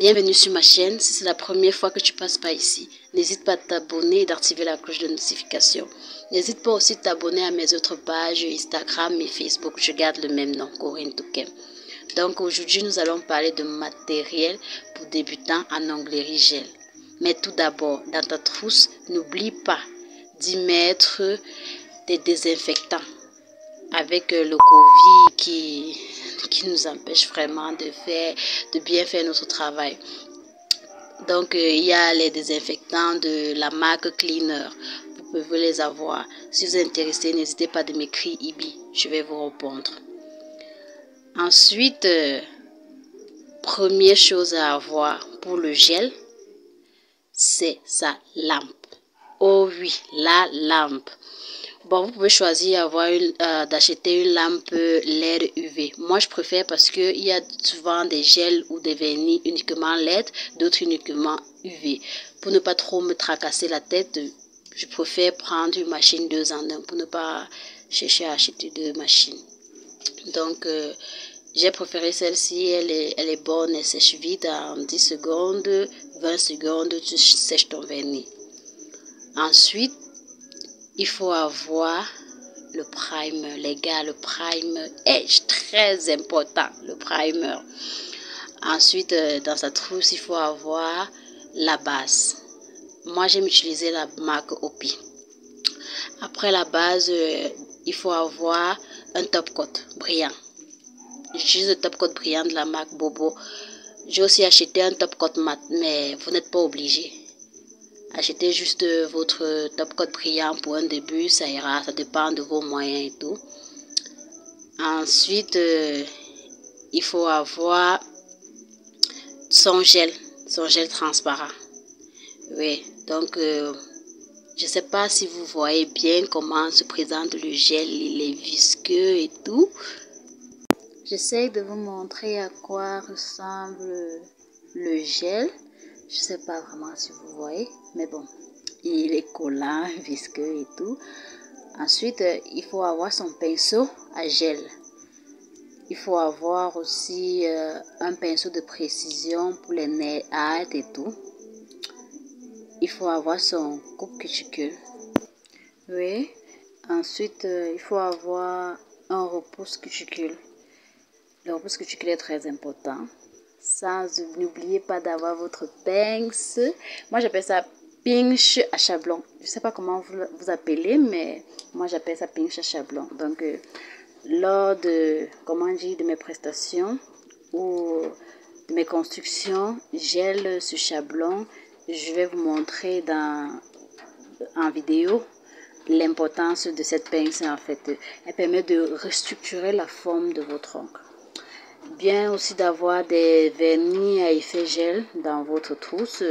Bienvenue sur ma chaîne. Si c'est la première fois que tu passes par ici, n'hésite pas à t'abonner et d'activer la cloche de notification. N'hésite pas aussi à t'abonner à mes autres pages Instagram et Facebook. Je garde le même nom, Corinne Touquem. Donc aujourd'hui, nous allons parler de matériel pour débutants en onglerie gel. Mais tout d'abord, dans ta trousse, n'oublie pas d'y mettre des désinfectants avec le Covid qui nous empêche vraiment de bien faire notre travail. Donc, il y a les désinfectants de la marque Cleaner. Vous pouvez les avoir. Si vous êtes intéressé, n'hésitez pas de m'écrire Ibi. Je vais vous répondre. Ensuite, première chose à avoir pour le gel, c'est sa lampe. Oh oui, la lampe. Bon, vous pouvez choisir d'acheter une lampe LED UV. Moi, je préfère parce qu'il y a souvent des gels ou des vernis uniquement LED, d'autres uniquement UV. Pour ne pas trop me tracasser la tête, je préfère prendre une machine 2 en 1 pour ne pas chercher à acheter 2 machines. Donc, j'ai préféré celle-ci. Elle est bonne, elle sèche vite en 10 secondes, 20 secondes, tu sèches ton vernis. Ensuite, il faut avoir le primer. Les gars, le primer est très important. Le primer. Ensuite, dans sa trousse, il faut avoir la base. Moi, j'aime utiliser la marque Opi. Après la base, il faut avoir un top coat brillant. J'utilise le top coat brillant de la marque Bobo. J'ai aussi acheté un top coat mat, mais vous n'êtes pas obligé. Achetez juste votre top coat brillant pour un début, ça ira, ça dépend de vos moyens et tout. Ensuite, il faut avoir son gel transparent. Oui, donc je ne sais pas si vous voyez bien comment se présente le gel, il est visqueux et tout. J'essaie de vous montrer à quoi ressemble le gel. Je ne sais pas vraiment si vous voyez, mais bon. Il est collant, visqueux et tout. Ensuite, il faut avoir son pinceau à gel. Il faut avoir aussi un pinceau de précision pour les nails hâtes et tout. Il faut avoir son coupe cuticule. Oui. Ensuite, il faut avoir un repousse cuticule. Le repousse cuticule est très important. N'oubliez pas d'avoir votre pince. Moi, j'appelle ça pinche à chablon. Je ne sais pas comment vous appelez, mais moi j'appelle ça pinche à chablon. Donc, lors de mes prestations ou de mes constructions, gèle ce chablon. Je vais vous montrer en vidéo l'importance de cette pince. En fait, elle permet de restructurer la forme de votre ongle. Bien aussi d'avoir des vernis à effet gel dans votre trousse,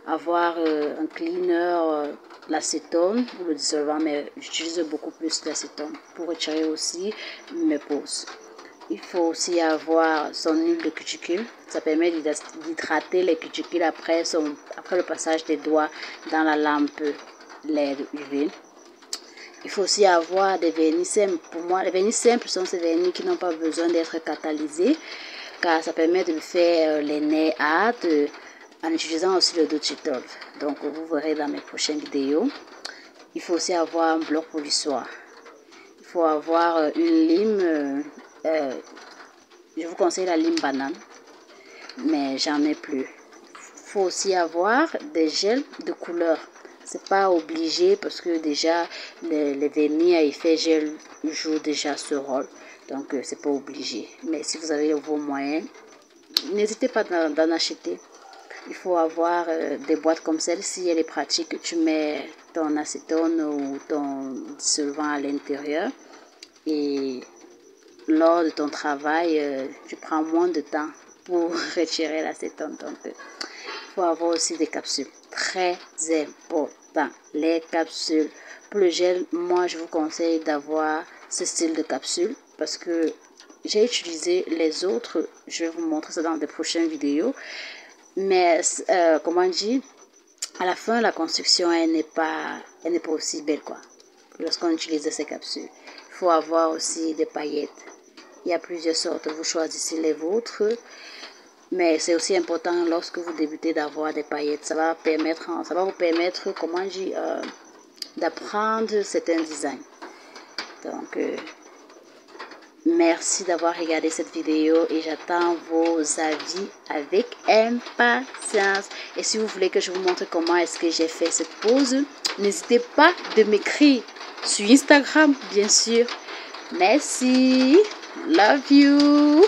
avoir un cleaner, l'acétone ou le dissolvant, mais j'utilise beaucoup plus l'acétone pour retirer aussi mes poses. Il faut aussi avoir son huile de cuticule, ça permet d'hydrater les cuticules après le passage des doigts dans la lampe LED UV. Il faut aussi avoir des vernis simples. Pour moi, les vernis simples sont ces vernis qui n'ont pas besoin d'être catalysés, car ça permet de faire les nails hâtes en utilisant aussi le Dutch-Tolv. Donc, vous verrez dans mes prochaines vidéos. Il faut aussi avoir un bloc polissoir. Il faut avoir une lime. Je vous conseille la lime banane, mais j'en ai plus. Il faut aussi avoir des gels de couleur. C'est pas obligé parce que déjà les vernis à effet gel jouent déjà ce rôle, donc c'est pas obligé. Mais si vous avez vos moyens, n'hésitez pas d'en acheter. Il faut avoir des boîtes comme celle-ci, elle est pratique. Tu mets ton acétone ou ton dissolvant à l'intérieur et lors de ton travail, tu prends moins de temps pour retirer l'acétone. Donc, il faut avoir aussi des capsules. Très important, les capsules. Pour le gel, moi, je vous conseille d'avoir ce style de capsule parce que j'ai utilisé les autres. Je vais vous montrer ça dans des prochaines vidéos. Mais, à la fin, la construction, elle n'est pas aussi belle, quoi, lorsqu'on utilise ces capsules. Il faut avoir aussi des paillettes. Il y a plusieurs sortes. Vous choisissez les vôtres. Mais c'est aussi important lorsque vous débutez d'avoir des paillettes. Ça va vous permettre, comment dire, d'apprendre certains designs. Donc, merci d'avoir regardé cette vidéo et j'attends vos avis avec impatience. Et si vous voulez que je vous montre comment est-ce que j'ai fait cette pose, n'hésitez pas de m'écrire sur Instagram, bien sûr. Merci. Love you.